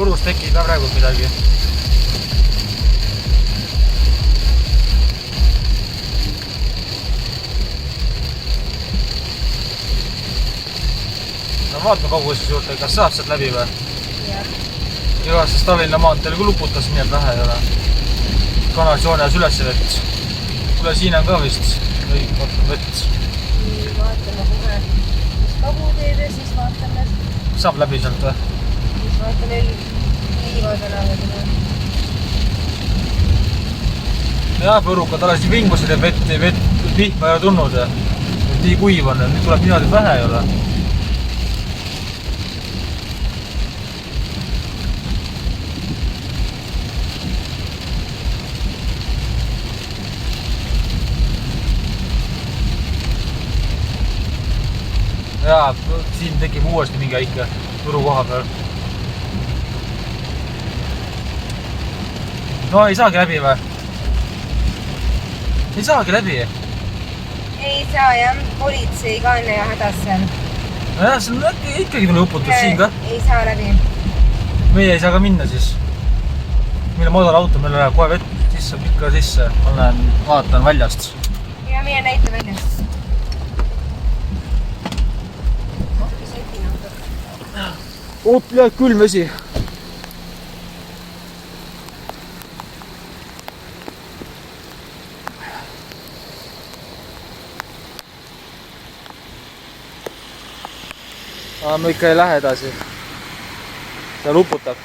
Võrus tekib ka praegu midagi. No vaatame kauguses juurde, kas saab sealt läbi või? Jah. Igasest Tallinna maanteel kui luputas, nii et vähe ei ole. Kanalisatsiooni üles vett. Kuule, siin on ka vist vett. Nii, vaatame kohe. Kagu teed ja siis vaatame. Saab läbi sealt või? Siis vaatame liiva tänavadele. Jah, Võrukad alles vingusid ja vihma ei ole tulnud. Nii kuiv on, nüüd tuleb niimoodi vähe ei ole. Jaa, siin tekib uuesti mingi äike Võru koha peal. No ei saagi läbi või? Ei saagi läbi? Ei saa jah, politsei ka on ja hädas seal. No jah, see on ikkagi tuli uputus siin ka. Ei saa läbi. Meie ei saa ka minna siis. Meil on madal auto, meil läheb kohe vett sisse, pikka sisse. Ma lähen, vaatan väljast. Ja meie näite väljast. Oot, läheb külm vesi. Me ikka ei lähe edasi. Ta luputab.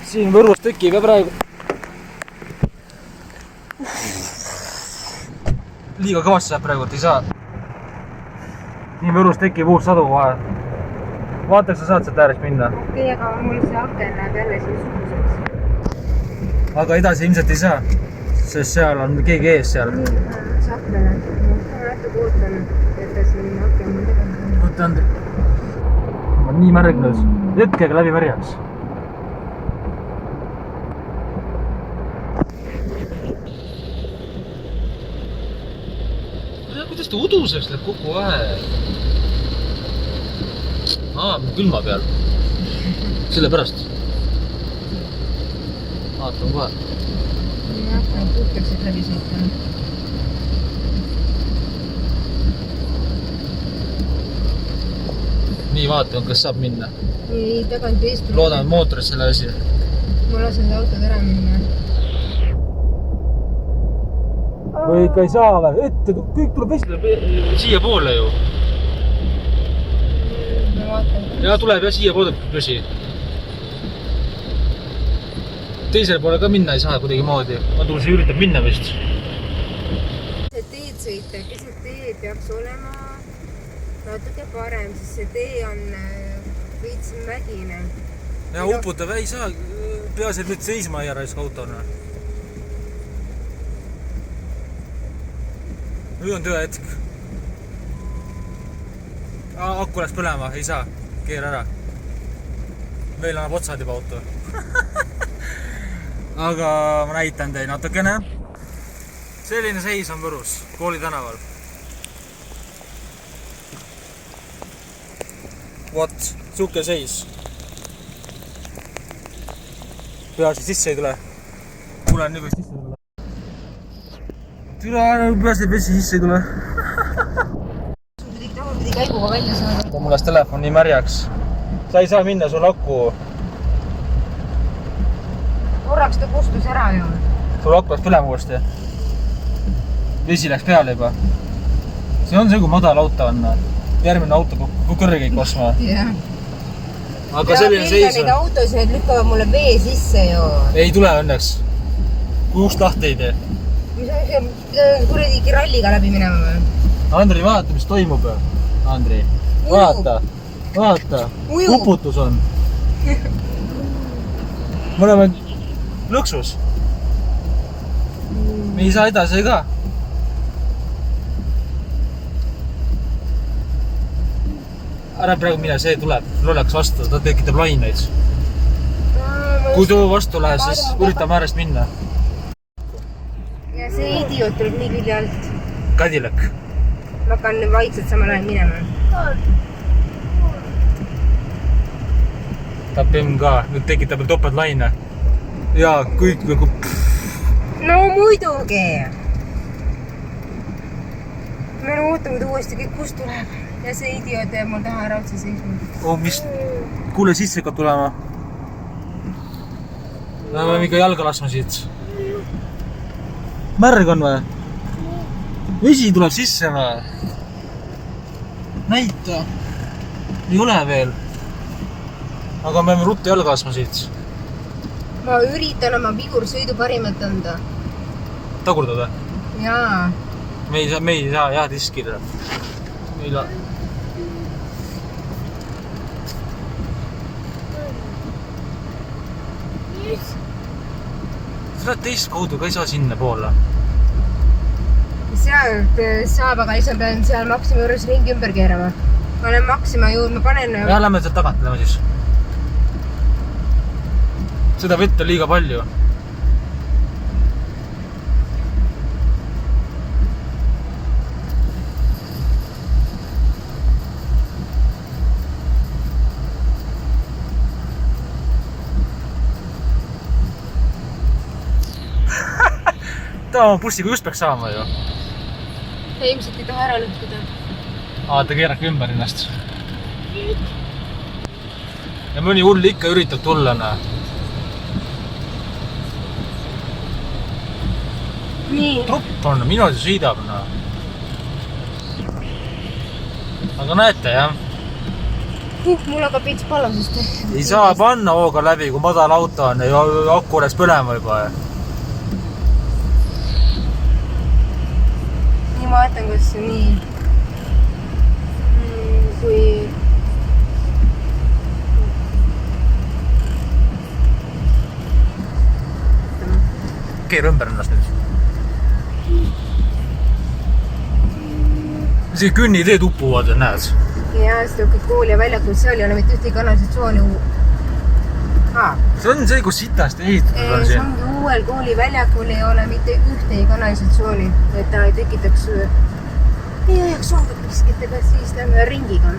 Siin Võrus tekib ja praegu. Liiga kõvasti saab praegu, et ei saa. Nii Võrus tekib uus sadu vahel. Vaataks, sa saad sealt äärest minna. Okei, aga mul see aken läheb jälle siin suuseks. Aga edasi ilmselt ei saa. Sest seal on keegi ees seal. Nii, see akene. Ma natuke ootan, et ta siin aken mul tegema. Oota, Andri. Ma olen nii märgnud. Hetkega läbi märjaks. Kuidas ta uduseks läheb kogu aeg? Külma peal. Selle pärast. Vaatan kohe. Jah, nad puhkaksid läbi sõitama. Nii vaatan, kas saab minna. Ei, tagant eest. Loodame mootoris selle asi. Ma lasen ta autod ära minna. Või ikka ei saa või? Ette, kõik tuleb vesi siia poole ju. Ma vaatan. Ja tuleb ja siia poole püsi. Teisele poole ka minna ei saa kuidagi moodi. Ma tulen see üritab minna vist. See teed sõita, keset tee peaks olema natuke parem, sest see tee on veits mägine. Ja uputab, ei saa. Peaasi, et nüüd seisma ei raisk autona. Nüüd on töö hetk. Akku läks põlema, ei saa. Keera ära. Veel annab otsad juba auto. Aga ma näitan teid natukene. Selline seis on Võrus, kooli tänaval. Vot, suke seis. Peaasi sisse ei tule. Kuulen nüüd võiks sisse tule. Peaasi vesi sisse ei tule. Pidi tagurpidi käiguga välja saada. Mul läks telefon nii märjaks. Sa ei saa minna, sul akku. Korraks ta kustus ära ju. Sul akku läks põlema uuesti. Vesi läks peale juba. See on see, kui madal auto on. Järgmine auto kui kõrge kosma. Jah. Aga selline seis on. Neid autosid lükkavad mulle vee sisse ju. Ei tule õnneks. Kui uks lahti ei tee. Mis on kuradi ralliga läbi minema või? Andri, vaata, mis toimub. Andri, vaata. Uputus on. Me oleme lõksus. Me ei saa edasi ka. Ära praegu mine, see tuleb. Lollaks vastu, ta tekitab laineid. Kui too vastu läheb, siis üritame äärest minna. Ja see idioot tuleb nii külje alt. Cadillac. ma hakkan vaikselt samal ajal minema. Tapim ka, nüüd tekitab veel topeltlaine. Ja kõik nagu... No muidugi! Me ootame uuesti kõik, kust tuleb. Ja see idioot jääb mul taha ära otsa seisma. mis... Kuule, sisse hakkab tulema. Me peame ikka jalga laskma siit. Märg on või? Vesi tuleb sisse või? Näita. Ei ole veel. Aga me peame ruttu jalga laskma siit. Ma üritan oma vigursõidu parimat anda. Tagurdada? Jaa. Me ei saa jah diskida. Meil on... Sa oled teist kaudu ka ei saa sinna poole. Sealt saab, aga ise pean seal Maxima juures ringi ümber keerama. Ma olen Maxima juurde, ma panen... Ja, lähme sealt tagant, lähme siis. Seda vett on liiga palju. Ta oma bussiga just peaks saama ju. Ta ilmselt ei taha ära lõhkuda. Ta keerake ümber ennast. Ja mõni hull ikka üritab tulla. Nii. Trupp on, minu see sõidab. Aga näete, jah? Mul hakkab veits pallasust. Ei saa panna hooga läbi, kui madal auto on ja akku oleks põlema juba. Nii ma vaatan, kus nii kui keera ümber ennast nüüd. See künniteed upuvad, näed? Ja, seda kõik kooli ja väljakul, seal ei ole mitte ühtegi kanalisatsiooni. See on see, kus sitast ehitatud on siin. See ongi uuel kooli väljakul ei ole mitte ühtegi kanalisatsiooni, et ta ei tekitaks ei ajaks soongat piskitega, siis lähme ringiga.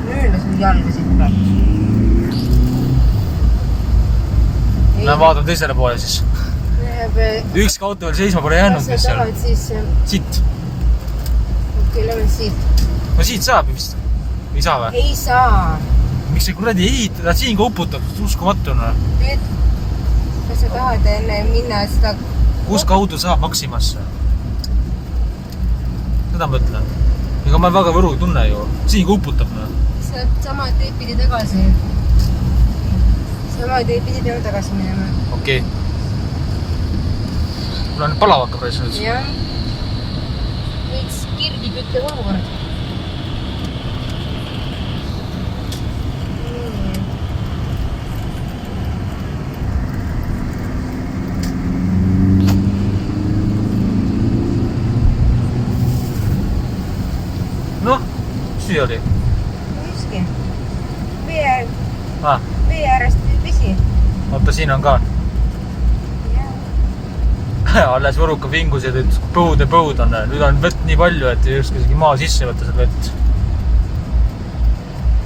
Nüüdas nüüd jalga siit praegu. Lähen vaatan teisele poole siis. Ükski auto veel seisma pole jäänud, mis seal. Siit. Okei, lähme siit. No siit saab vist. Ei saa või? Ei saa. Miks see kuradi ehitada? Siin ka uputatud, uskumatuna. Nüüd, kas sa tahad enne minna seda... Kus kaudu saab Maximasse? Seda mõtlen. Ega ma väga Võru ei tunne ju. Siin ka uputab. Saab sama teed pidi tagasi. Sama teed pidi teeme tagasi minema. Okei. Mul on palav hakkab reis nüüd. Jah. Võiks kirgi kütte olukord. Noh, süü oli? Miski. Vee äärest vesi. Oota, siin on ka. Alles Võruka vingused, et põud ja põud on. Nüüd on vett nii palju, et ei ükski isegi maa sisse võtta seda vett.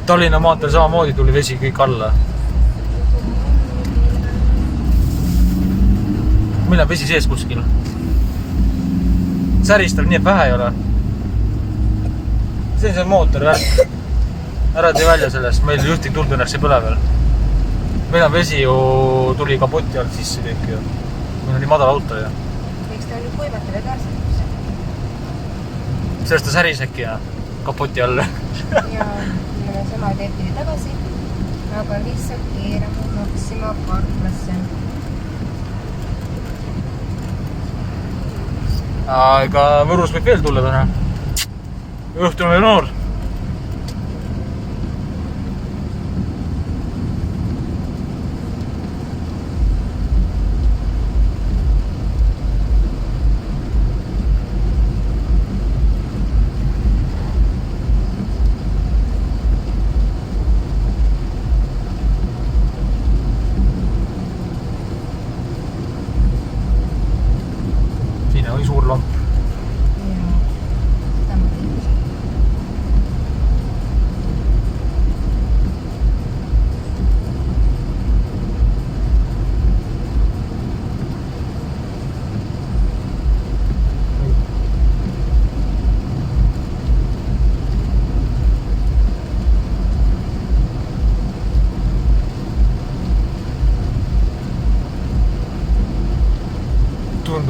Tallinna maanteel samamoodi tuli vesi kõik alla. Meil on vesi sees kuskil. Säristab nii, et vähe ei ole. See on see mootor värk. Ära tee välja sellest, meil juhtig tuld õnneks ei põle veel. Meil on vesi ju tuli kapoti alt sisse kõik ju. Meil on nii madal auto ju. Eks ta on nüüd kuivata veel kaasa. Sellest ta säris äkki ja kapoti all. Ja me sama teed pidi tagasi. Aga lihtsalt keerame Maxima parklasse. Ega Võrus võib veel tulla täna. Õhtul on veel noor.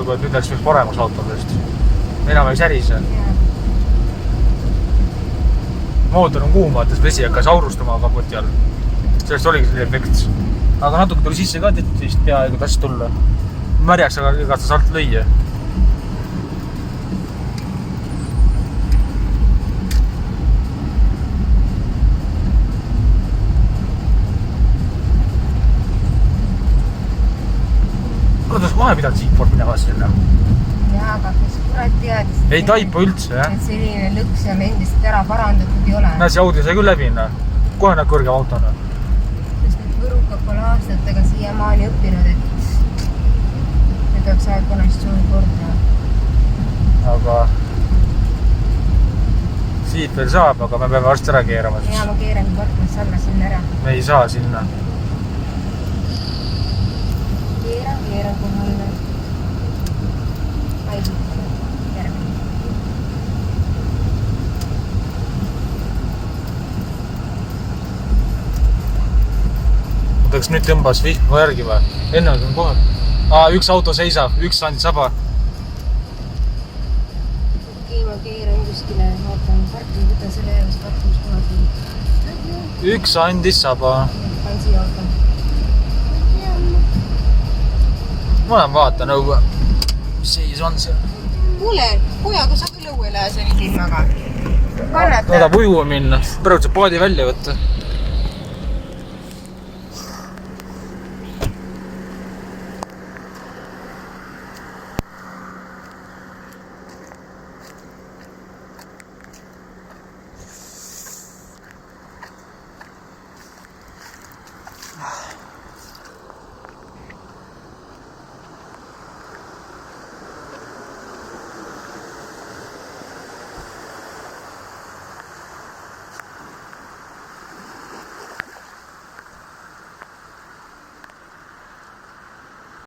tundub, et nüüd läks veel paremaks autodest. Enam ei särise. Mootor on kuum, vaatas vesi hakkas aurustama kapoti all. Sellest oligi selline efekt. Aga natuke tuli sisse ka vist peaaegu tassi tulla. Märjaks, aga igas ta salt lõi. Kuidas kohe pidanud siitpoolt minema sinna? Jaa, aga kes kurat teadis. Ei taipa üldse, jah. Et selline lõks ja endist ära parandatud ei ole. Näe, see Audi sai küll läbi, kohe näeb kõrge autona. Sest need võrukad pole aastatega siiamaani õppinud, et nüüd oleks aeg konestsiooni korda. Aga siit veel saab, aga me peame varsti ära keerama. Jaa, ma keeran parklas alla sinna ära. Me ei saa sinna. Keeran kohale. Järgmine. Kas nüüd tõmbas vihma järgi või? Enne on kohe. Üks auto seisab, üks andis saba. Okei, ma keeran kuskile, vaatan parki, võtan selle järgmist parkimiskohad. Üks andis saba. Pain siia auto. Ma olen vaatan õue. Mis seis on seal? Kuule, pojaga sa küll õue lähe selle silmaga. Kannata. Tahab ujuma minna. Praegu saab paadi välja võtta.